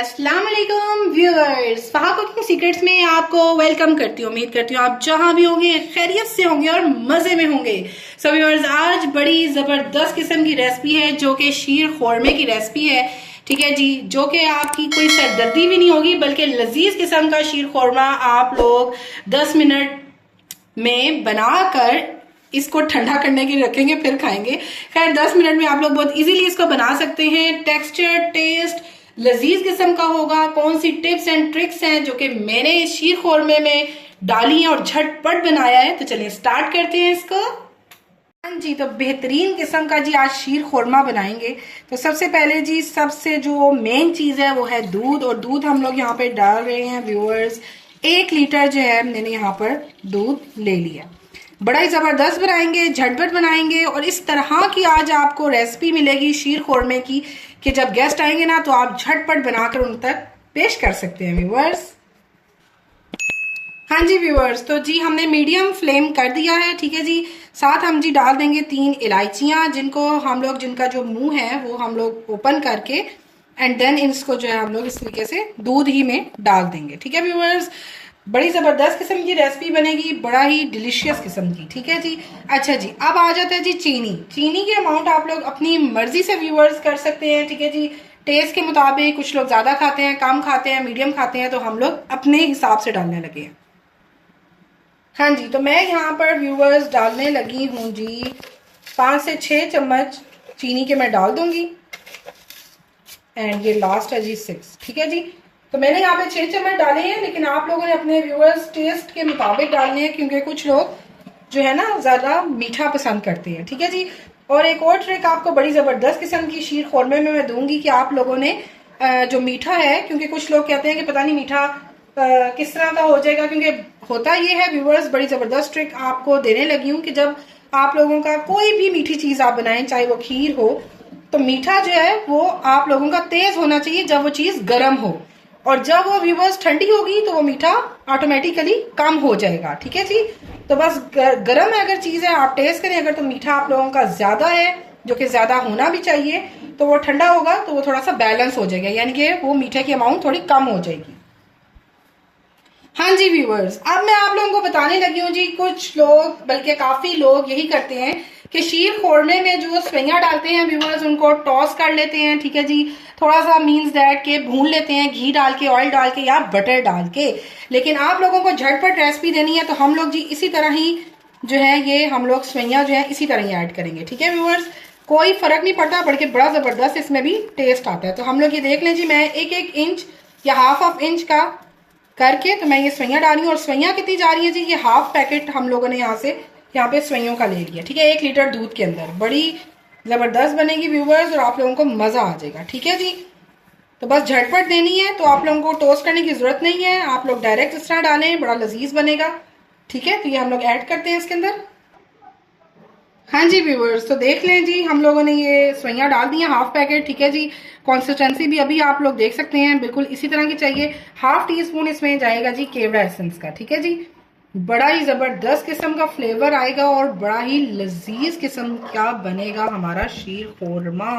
अस्सलाम वालेकुम viewers, फहा cooking secrets में आपको वेलकम करती हूँ। उम्मीद करती हूँ आप जहां भी होंगे खैरियत से होंगे और मजे में होंगे। सो व्यूअर्स, आज बड़ी जबरदस्त किस्म की रेसिपी है जो कि शीर खोरमे की रेसिपी है। ठीक है जी, जो कि आपकी कोई सरदर्दी भी नहीं होगी बल्कि लजीज किस्म का शीर खोरमा आप लोग 10 मिनट में बनाकर इसको ठंडा करने के लिए रखेंगे, फिर खाएंगे। खैर 10 मिनट में आप लोग बहुत इजीली इसको बना सकते हैं। टेक्सचर टेस्ट लजीज किस्म का होगा। कौन सी टिप्स एंड ट्रिक्स हैं जो कि मैंने इस शीर खोरमे में डाली हैं और झटपट बनाया है, तो चलिए स्टार्ट करते हैं इसको। हाँ जी, तो बेहतरीन किस्म का जी आज शीर खोरमा बनाएंगे। तो सबसे पहले जी सबसे जो मेन चीज है वो है दूध, और दूध हम लोग यहाँ पे डाल रहे हैं व्यूअर्स 1 लीटर जो है मैंने यहाँ पर दूध ले लिया। बड़ा ही जबरदस्त बनाएंगे, झटपट बनाएंगे, और इस तरह की आज आपको रेसिपी मिलेगी शीर खोरमे की कि जब गेस्ट आएंगे ना तो आप झटपट बनाकर उन तक पेश कर सकते हैं व्यूअर्स। हाँ जी व्यूअर्स, तो जी हमने मीडियम फ्लेम कर दिया है। ठीक है जी, साथ हम जी डाल देंगे 3 इलायचियां, जिनको हम लोग जिनका जो मुंह है वो हम लोग ओपन करके एंड देन इसको जो है हम लोग इस तरीके से दूध ही में डाल देंगे। ठीक है व्यूअर्स, बड़ी जबरदस्त किस्म की रेसिपी बनेगी, बड़ा ही डिलीशियस किस्म की। ठीक है जी। अच्छा जी, अब आ जाता है जी चीनी। चीनी की अमाउंट आप लोग अपनी मर्जी से व्यूअर्स कर सकते हैं। ठीक है जी, टेस्ट के मुताबिक कुछ लोग ज्यादा खाते हैं, कम खाते हैं, मीडियम खाते हैं, तो हम लोग अपने हिसाब से डालने लगे हैं। हाँ जी, तो मैं यहाँ पर व्यूअर्स डालने लगी हूँ जी 5 से 6 चम्मच चीनी के मैं डाल दूंगी, एंड ये लास्ट है जी 6। ठीक है जी, तो मैंने यहाँ पे 6 चम्मच डाले हैं, लेकिन आप लोगों ने अपने व्यूअर्स टेस्ट के मुताबिक डालने हैं, क्योंकि कुछ लोग जो है ना ज्यादा मीठा पसंद करते हैं। ठीक है जी, और एक और ट्रिक आपको बड़ी जबरदस्त किस्म की शीर खोरमे में मैं दूंगी कि आप लोगों ने जो मीठा है, क्योंकि कुछ लोग कहते हैं कि पता नहीं मीठा किस तरह का हो जाएगा, क्योंकि होता ये है व्यूअर्स, बड़ी जबरदस्त ट्रिक आपको देने लगी हूँ कि जब आप लोगों का कोई भी मीठी चीज आप बनाएं, चाहे वो खीर हो, तो मीठा जो है वो आप लोगों का तेज होना चाहिए जब वो चीज गर्म हो, और जब वो व्यूअर्स ठंडी होगी तो वो मीठा ऑटोमेटिकली कम हो जाएगा। ठीक है जी, तो बस गर्म अगर चीज है आप टेस्ट करें, अगर तो मीठा आप लोगों का ज्यादा है, जो कि ज्यादा होना भी चाहिए, तो वो ठंडा होगा तो वो थोड़ा सा बैलेंस हो जाएगा, यानी कि वो मीठे की अमाउंट थोड़ी कम हो जाएगी। हाँ जी व्यूअर्स, अब मैं आप लोगों को बताने लगी हूँ जी, कुछ लोग बल्कि काफी लोग यही करते हैं कि शीर खोरमे में जो सेवइयां डालते हैं व्यूअर्स उनको टॉस कर लेते हैं। ठीक है जी, थोड़ा सा मीन्स दैट के भून लेते हैं घी डाल के, ऑयल डाल के या बटर डाल के। लेकिन आप लोगों को झटपट रेसिपी देनी है तो हम लोग जी इसी तरह ही जो है ये हम लोग सेवइयां जो है इसी तरह ही ऐड करेंगे। ठीक है व्यूअर्स, कोई फर्क नहीं पड़ता, बल्कि बड़ा जबरदस्त इसमें भी टेस्ट आता है। तो हम लोग ये देख लें जी, मैं 1-1 इंच या हाफ इंच का करके तो मैं ये सेवइयां डाली हूँ। और सेवइयां कितनी जा रही है जी, ये हाफ पैकेट हम लोगों ने यहाँ पे सेवइयों का ले लिया। ठीक है, 1 लीटर दूध के अंदर बड़ी जबरदस्त बनेगी व्यूअर्स, और आप लोगों को मजा आ जाएगा। ठीक है जी, तो बस झटपट देनी है, तो आप लोगों को टोस्ट करने की जरूरत नहीं है, आप लोग डायरेक्ट इस तरह डालें, बड़ा लजीज बनेगा। ठीक है, तो ये हम लोग ऐड करते हैं इसके अंदर। हाँ जी व्यूअर्स, तो देख लें जी हम लोगों ने ये सेवइयां डाल दी हैं हाफ पैकेट। ठीक है जी, कंसिस्टेंसी भी अभी आप लोग देख सकते हैं बिल्कुल इसी तरह की चाहिए। हाफ टी स्पून इसमें जाएगा जी केवड़ा एसेंस का। ठीक है जी, बड़ा ही जबरदस्त किस्म का फ्लेवर आएगा और बड़ा ही लजीज किस्म का बनेगा हमारा शीर खोरमा।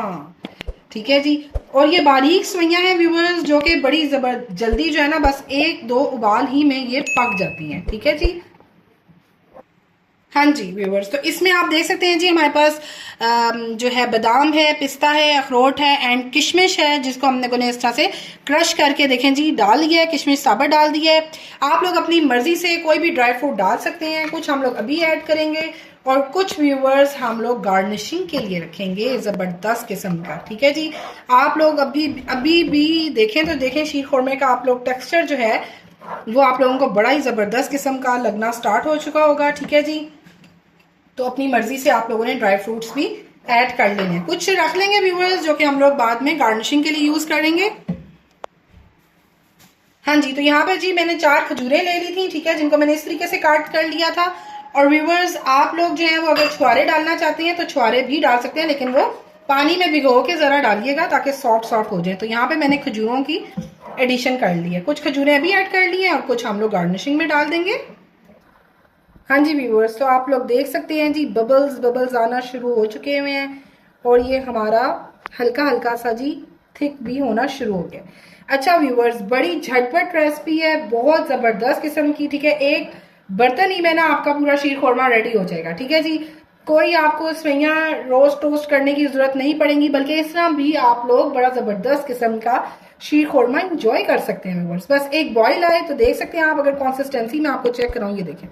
ठीक है जी, और ये बारीक सेवइयां हैं व्यूअर्स जो कि बड़ी जल्दी जो है ना बस 1-2 उबाल ही में ये पक जाती हैं। ठीक है जी। हाँ जी व्यूवर्स, तो इसमें आप देख सकते हैं जी हमारे पास जो है बादाम है, पिस्ता है, अखरोट है एंड किशमिश है, जिसको हम लोगों ने इस तरह से क्रश करके देखें जी डाल दिया है। किशमिश साबुत डाल दिया है। आप लोग अपनी मर्जी से कोई भी ड्राई फ्रूट डाल सकते हैं, कुछ हम लोग अभी ऐड करेंगे और कुछ व्यूवर्स हम लोग गार्निशिंग के लिए रखेंगे जबरदस्त किस्म का। ठीक है जी, आप लोग अभी अभी भी देखें तो देखें शीर खोरमे का आप लोग टेक्सचर जो है वो आप लोगों को बड़ा ही जबरदस्त किस्म का लगना स्टार्ट हो चुका होगा। ठीक है जी, तो अपनी मर्जी से आप लोगों ने ड्राई फ्रूट्स भी ऐड कर लेने हैं, कुछ रख लेंगे व्यूअर्स जो कि हम लोग बाद में गार्निशिंग के लिए यूज करेंगे। हाँ जी, तो यहाँ पे जी मैंने 4 खजूरें ले ली थी। ठीक है, जिनको मैंने इस तरीके से काट कर लिया था। और व्यूअर्स आप लोग जो है वो अगर छुआरे डालना चाहते हैं तो छुआरे भी डाल सकते हैं, लेकिन वो पानी में भिगो के जरा डालिएगा ताकि सॉफ्ट सॉफ्ट हो जाए। तो यहाँ पे मैंने खजूरों की एडिशन कर ली है, कुछ खजूरें अभी ऐड कर ली है और कुछ हम लोग गार्निशिंग में डाल देंगे। हाँ जी व्यूअर्स, तो आप लोग देख सकते हैं जी बबल्स बबल्स आना शुरू हो चुके हुए हैं और ये हमारा हल्का हल्का सा जी थिक भी होना शुरू हो गया। अच्छा व्यूअर्स, बड़ी झटपट रेसिपी है, बहुत जबरदस्त किस्म की, ठीक है। एक बर्तन ही में ना आपका पूरा शीर खोरमा रेडी हो जाएगा, ठीक है जी। कोई आपको सवैयां रोस्ट टोस्ट करने की जरूरत नहीं पड़ेगी, बल्कि इस तरह भी आप लोग बड़ा जबरदस्त किस्म का शीर खोरमा इंजॉय कर सकते हैं व्यूअर्स। बस एक बॉईल आए तो देख सकते हैं आप। अगर कंसिस्टेंसी में आपको चेक कराऊं, ये देखें,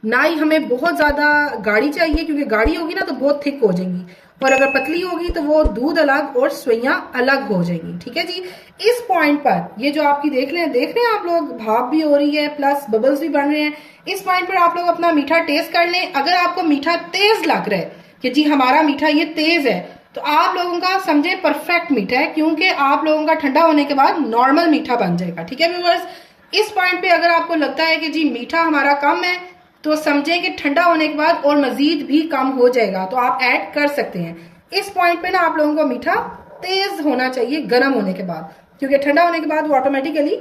ना ही हमें बहुत ज्यादा गाढ़ी चाहिए, क्योंकि गाढ़ी होगी ना तो बहुत थिक हो जाएंगी, और अगर पतली होगी तो वो दूध अलग और सवैयां अलग हो जाएंगी, ठीक है जी। इस पॉइंट पर ये जो आपकी देख रहे हैं आप लोग, भाप भी हो रही है प्लस बबल्स भी बन रहे हैं। इस पॉइंट पर आप लोग अपना मीठा टेस्ट कर लें। अगर आपको मीठा तेज लग रहा है कि जी हमारा मीठा ये तेज है, तो आप लोगों का समझे परफेक्ट मीठा है, क्योंकि आप लोगों का ठंडा होने के बाद नॉर्मल मीठा बन जाएगा, ठीक है व्यूअर्स। इस पॉइंट पे अगर आपको लगता है कि जी मीठा हमारा कम है, तो समझें कि ठंडा होने के बाद और मजीद भी कम हो जाएगा, तो आप ऐड कर सकते हैं। इस पॉइंट पे ना आप लोगों को मीठा तेज होना चाहिए गर्म होने के बाद, क्योंकि ठंडा होने के बाद वो ऑटोमेटिकली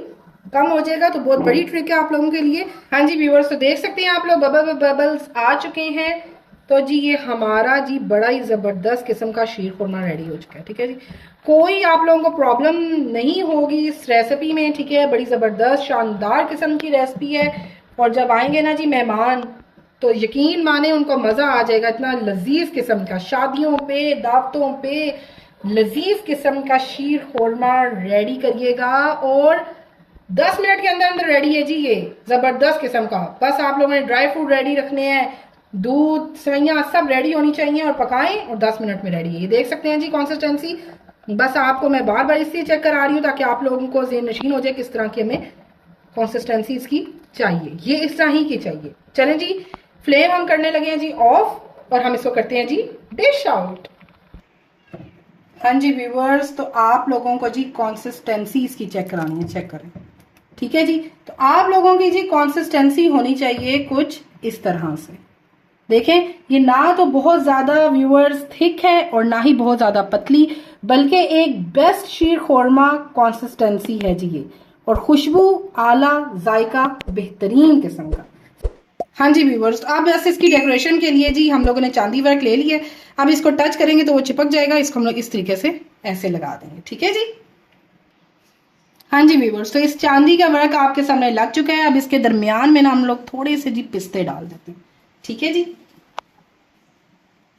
कम हो जाएगा। तो बहुत बड़ी ट्रिक है आप लोगों के लिए। हाँ जी व्यूअर्स, तो देख सकते हैं आप लोग बबल्स आ चुके हैं। तो जी ये हमारा जी बड़ा ही जबरदस्त किस्म का शीर खुरमा रेडी हो चुका है, ठीक है जी। कोई आप लोगों को प्रॉब्लम नहीं होगी इस रेसिपी में, ठीक है। बड़ी जबरदस्त शानदार किस्म की रेसिपी है, और जब आएंगे ना जी मेहमान, तो यकीन माने उनको मजा आ जाएगा। इतना लजीज किस्म का, शादियों पे दावतों पे लजीज किस्म का शीर खुरमा रेडी करिएगा, और 10 मिनट के अंदर अंदर रेडी है जी ये जबरदस्त किस्म का। बस आप लोगों ने ड्राई फ्रूट रेडी रखने हैं, दूध सवैयां सब रेडी होनी चाहिए, और पकाएं, और 10 मिनट में रेडी है। ये देख सकते हैं जी कंसिस्टेंसी। बस आपको मैं बार बार इसलिए चेक करा रही हूँ ताकि आप लोगों को ज़हन नशीन हो जाए किस तरह की हमें कंसिस्टेंसी इसकी चाहिए। ये इस तरह ही की चाहिए। चलें जी, फ्लेम हम करने लगे हैं जी ऑफ, और हम इसको करते हैं जी डिश आउट। हाँ जी व्यूअर्स, तो आप लोगों को जी कंसिस्टेंसी इसकी चेक करानी है, चेक करें, ठीक है जी। तो आप लोगों की जी कंसिस्टेंसी होनी चाहिए कुछ इस तरह से। देखें, ये ना तो बहुत ज्यादा व्यूअर्स थिक है और ना ही बहुत ज्यादा पतली, बल्कि एक बेस्ट शीर खोरमा कंसिस्टेंसी है जी ये, और खुशबू आला, जायका बेहतरीन किस्म का। हाँ जी व्यूअर्स, अब बस इसकी डेकोरेशन के लिए जी हम लोगों ने चांदी वर्क ले लिया है। अब इसको टच करेंगे तो वो चिपक जाएगा, इसको हम लोग इस तरीके से ऐसे लगा देंगे, ठीक है जी। हाँ जी व्यूअर्स, तो इस चांदी का वर्क आपके सामने लग चुका है। अब इसके दरमियान में ना हम लोग थोड़े से जी पिस्ते डाल देते हैं, ठीक है जी।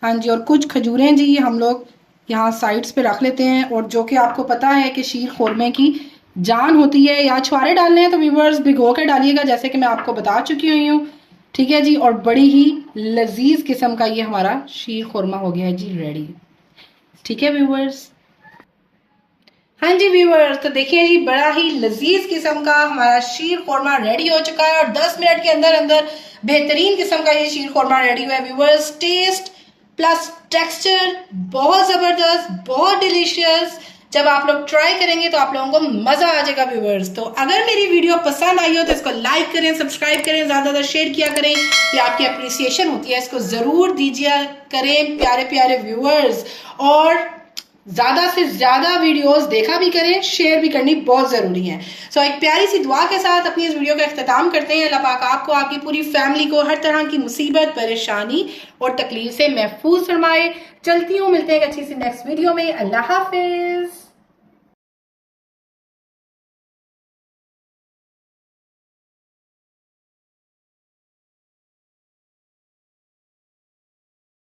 हाँ जी, और कुछ खजूरें जी हम लोग यहाँ साइड्स पे रख लेते हैं, और जो कि आपको पता है कि शीर खोरमे की जान होती है। या छुआरे डालने हैं तो व्यूअर्स भिगो के डालिएगा, जैसे कि मैं आपको बता चुकी हुई हूँ, ठीक है जी। और बड़ी ही लजीज किस्म का ये हमारा शीर खोरमा हो गया है जी रेडी, ठीक है व्यूअर्स। हाँ जी व्यूअर्स, तो देखिए जी बड़ा ही लजीज किस्म का हमारा शीर खोरमा रेडी हो चुका है, और 10 मिनट के अंदर अंदर बेहतरीन किस्म का ये शीर खोरमा रेडी हुआ है व्यूअर्स। टेस्ट प्लस टेक्सचर बहुत जबरदस्त, बहुत डिलीशियस। जब आप लोग ट्राई करेंगे तो आप लोगों को मजा आ जाएगा व्यूअर्स। तो अगर मेरी वीडियो पसंद आई हो तो इसको लाइक करें, सब्सक्राइब करें, ज्यादा ज्यादा शेयर किया करें, ये आपकी अप्रिसिएशन होती है, इसको जरूर दीजिए करें प्यारे प्यारे व्यूअर्स। और ज्यादा से ज्यादा वीडियोस देखा भी करें, शेयर भी करनी बहुत जरूरी है। सो एक प्यारी सी दुआ के साथ अपनी इस वीडियो का इख्तिताम करते हैं। अल्लाह पाक आपको, आपकी पूरी फैमिली को हर तरह की मुसीबत, परेशानी और तकलीफ से महफूज फरमाए। चलती हूँ, मिलते हैं एक अच्छी सी नेक्स्ट वीडियो में। अल्लाह हाफिज।